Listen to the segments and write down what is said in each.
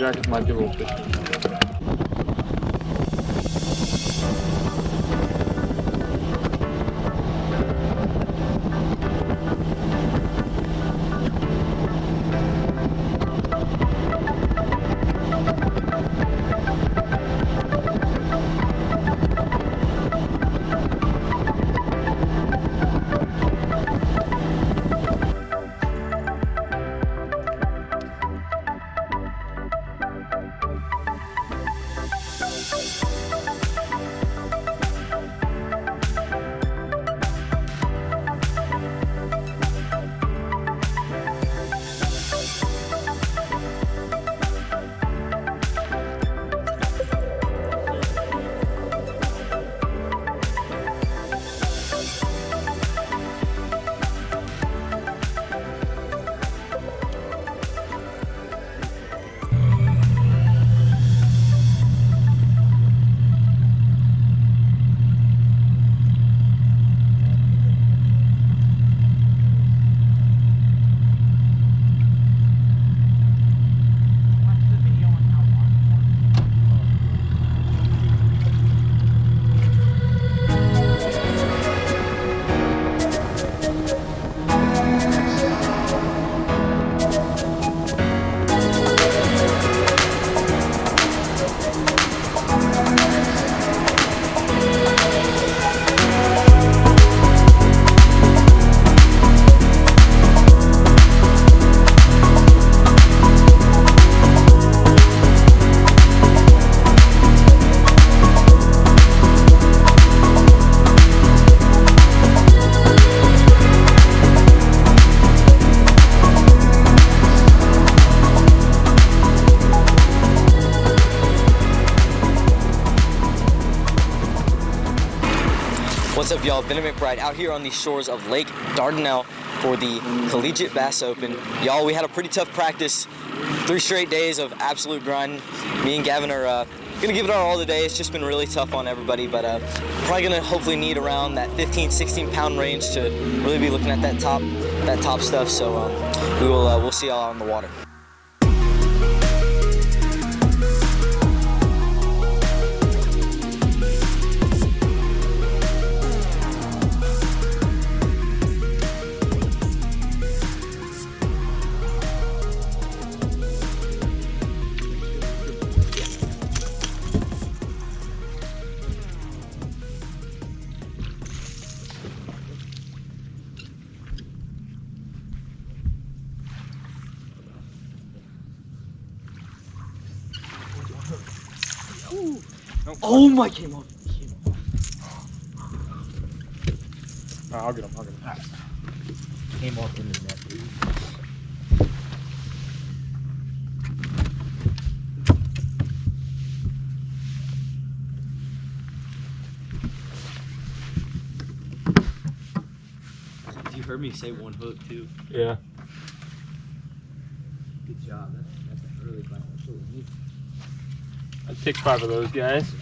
jackets might be a little fishy. What's up, y'all? Ben and McBride out here on the shores of Lake Dardanelle for the Collegiate Bass Open. Y'all, we had a pretty tough practice. 3 straight days of absolute grind. Me and Gavin are gonna give it our all today. It's just been really tough on everybody, but probably gonna hopefully need around that 15-16 pound range to really be looking at that top stuff. So we'll see y'all on the water. Oh my, came off. I'll get him. Came off in the net, dude. You heard me say one hook too. Yeah. Good job. That's an early bite. That's what we need. I'd take 5 of those guys.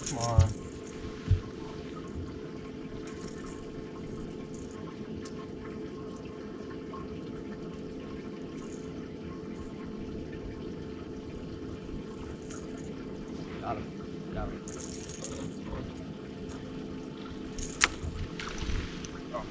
Come on. Got him. Oh.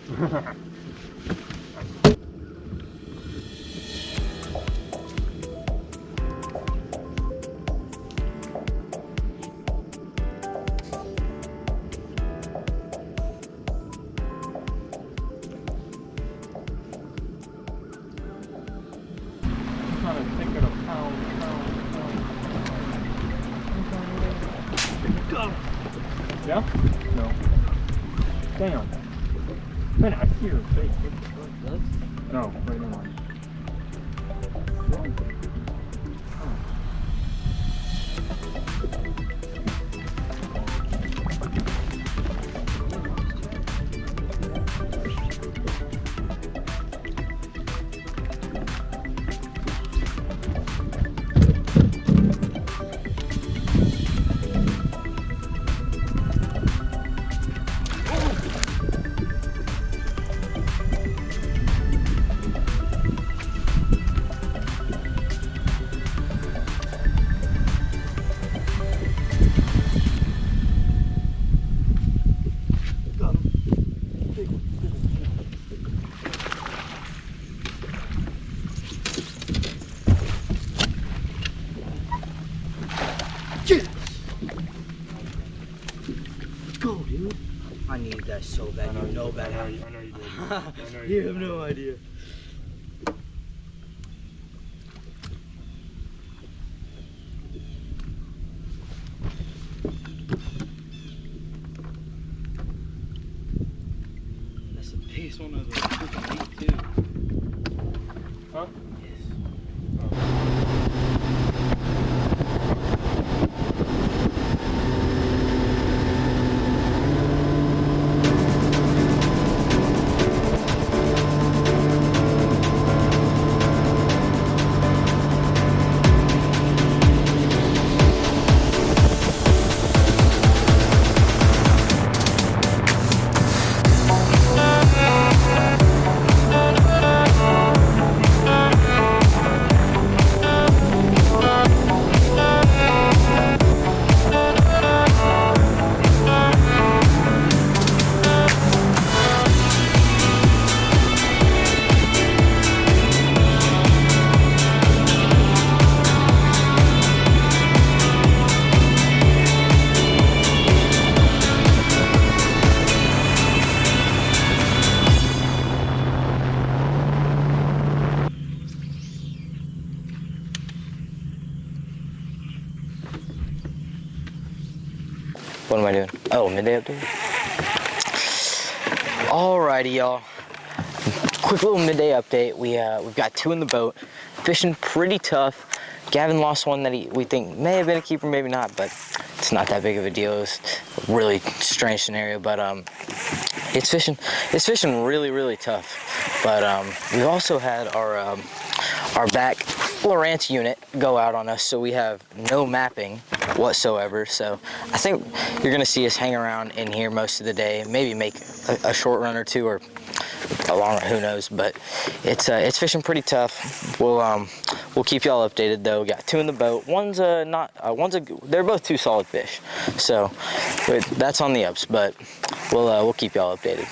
Yeah? No. Damn. Man, I hear him say no, right now. Go, dude. I needed that so bad. You know about it. I know you did. I know You have no idea. That's the biggest one of the freaking week, too. Huh? Yes. What am I doing? Oh, midday update. Alrighty, y'all. Quick little midday update. We've got 2 in the boat, fishing pretty tough. Gavin lost one that we think may have been a keeper, maybe not, but it's not that big of a deal. It's a really strange scenario, but it's fishing really tough. But we've also had our back Lowrance unit go out on us, so we have no mapping whatsoever. So I think you're gonna see us hang around in here most of the day, maybe make a short run or 2 or a long run, who knows. But it's fishing pretty tough. We'll keep y'all updated though. We got 2 in the boat. They're both 2 solid fish, so that's on the ups. But we'll keep y'all updated.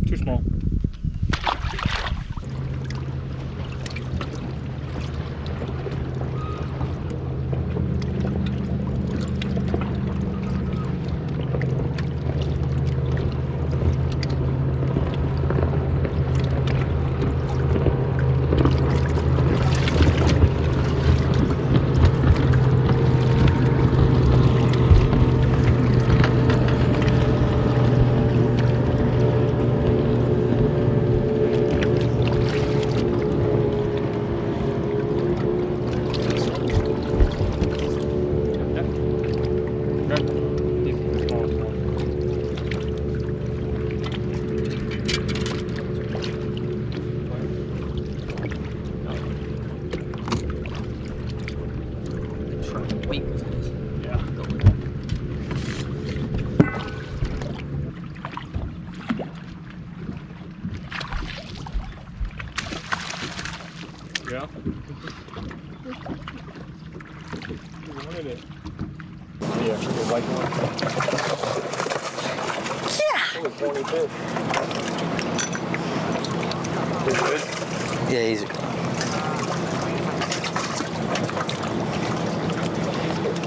Too small. Yeah. Wanted it. Yeah, you like one? Yeah. It was 22. Is it? Yeah, easy.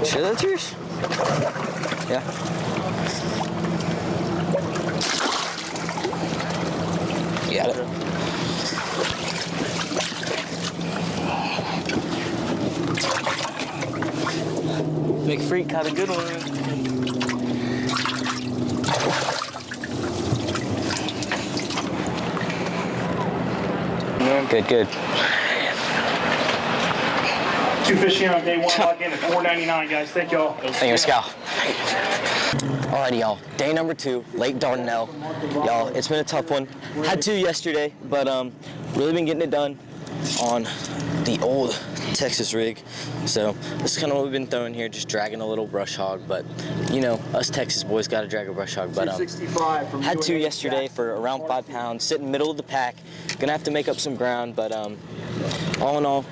Sure that's yours? Yeah. You got it. Big freak caught a good one. Good, good. 2 fish here on day 1, log in at $4.99, guys. Thank y'all. Thank you, Scal. Alrighty, y'all. Day number 2, Lake Dardanelle. Y'all, it's been a tough one. Had 2 yesterday, but really been getting it done. on the old Texas rig. So this is kind of what we've been throwing here, just dragging a little brush hog. But you know, us Texas boys got to drag a brush hog. But had to yesterday for around 5 pounds, sitting middle of the pack. Gonna have to make up some ground, but all in all,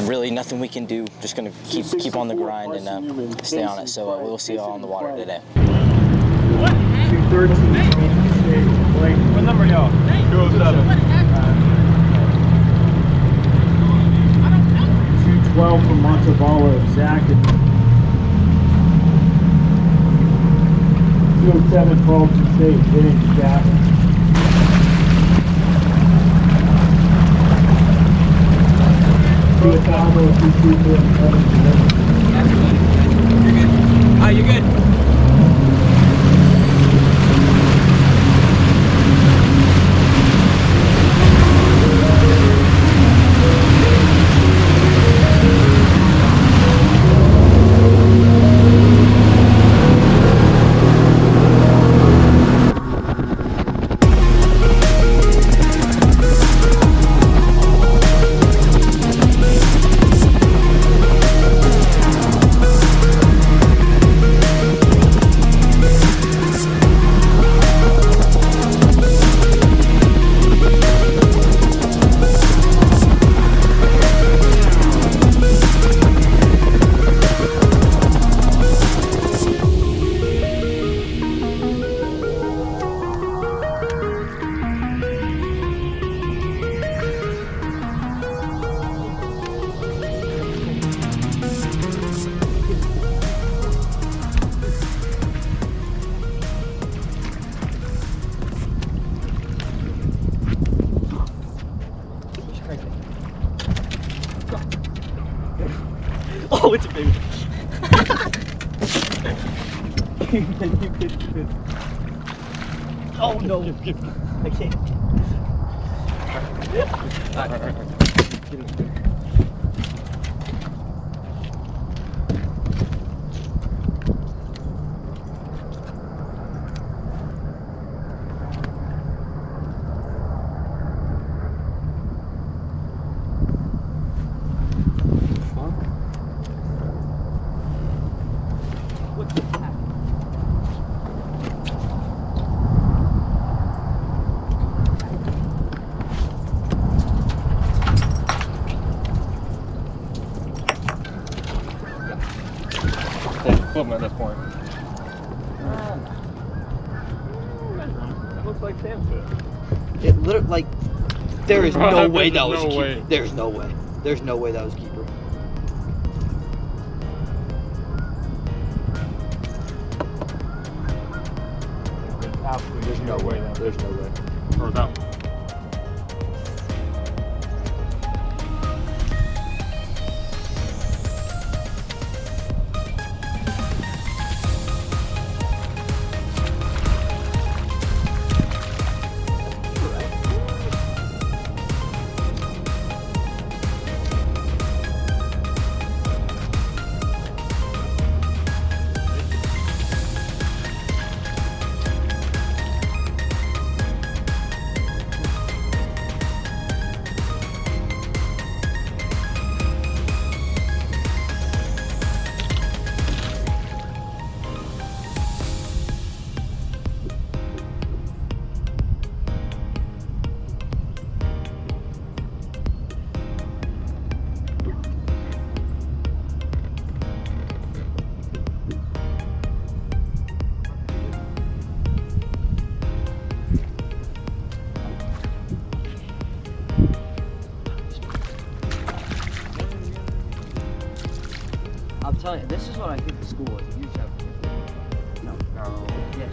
really nothing we can do. Just gonna keep on the grind and stay on it. So we'll see y'all on the water today. 213. What number y'all? 207. 212 from Montevallo, Zach. 207 Carlton State, hitting Gavin. You're good. Oh, it's a baby. Oh no. I can't. All right. Flip him at this point. That looks like sandfish. It literally, like, there is no way that was no a keeper. way. There's no way. There's no way that was a keeper. There's no way. There's no way. Or that one. I'm telling you, this is what I think the school was. You just have no. Yes.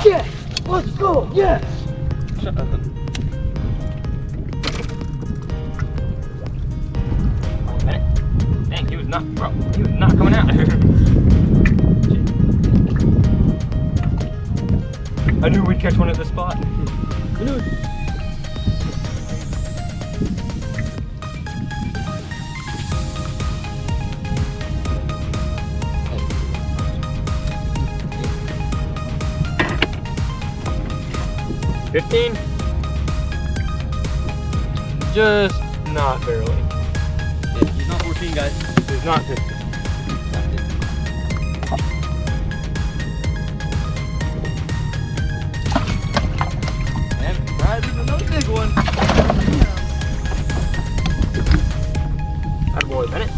Yes! Let's go! Yes! Shut up. Dang, he was not, bro. He was not coming out. I knew we'd catch one at the spot. I knew it. $15? Just not barely. Yeah, he's not 14, guys. It's not 15. And Brad is another big one. That boy, Bennett.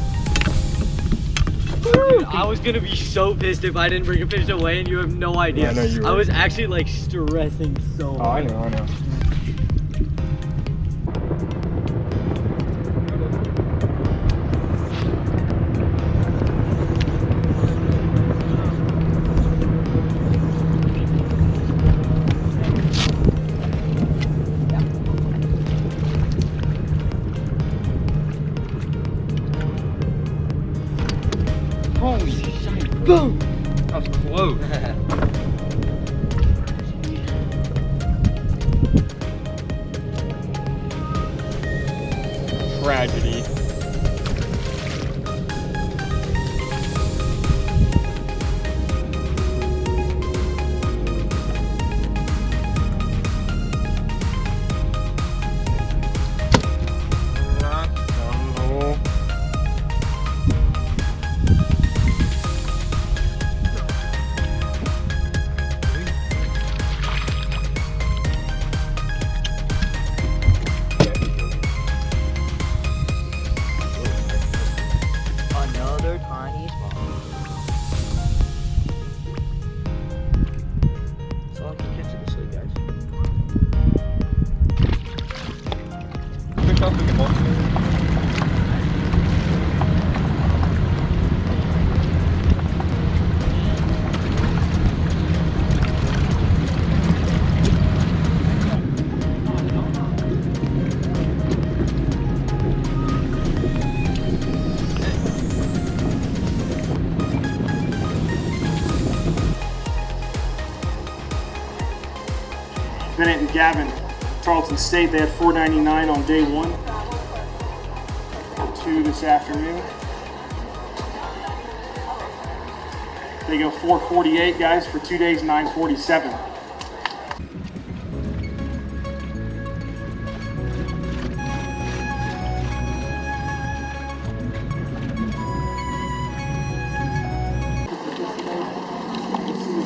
Dude, I was gonna be so pissed if I didn't bring a fish away, and you have no idea. Yeah, I know you were. I was actually like stressing so hard. I know. Holy shit. Boom! That was close. Tragedy. Another tiny spot. That's all I can catch it this week, guys. Good shot, we can hold it. Bennett and Gavin, Charleston State, they had 499 on day 1. 2 this afternoon. They go 448, guys, for 2 days, 947.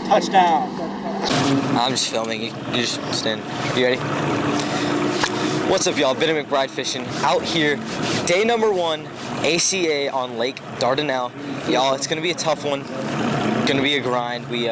Touchdown. I'm just filming. You just stand. You ready? What's up, y'all? Ben and McBride fishing out here. Day number 1, ACA on Lake Dardanelle. Y'all, it's gonna be a tough one. Gonna be a grind. We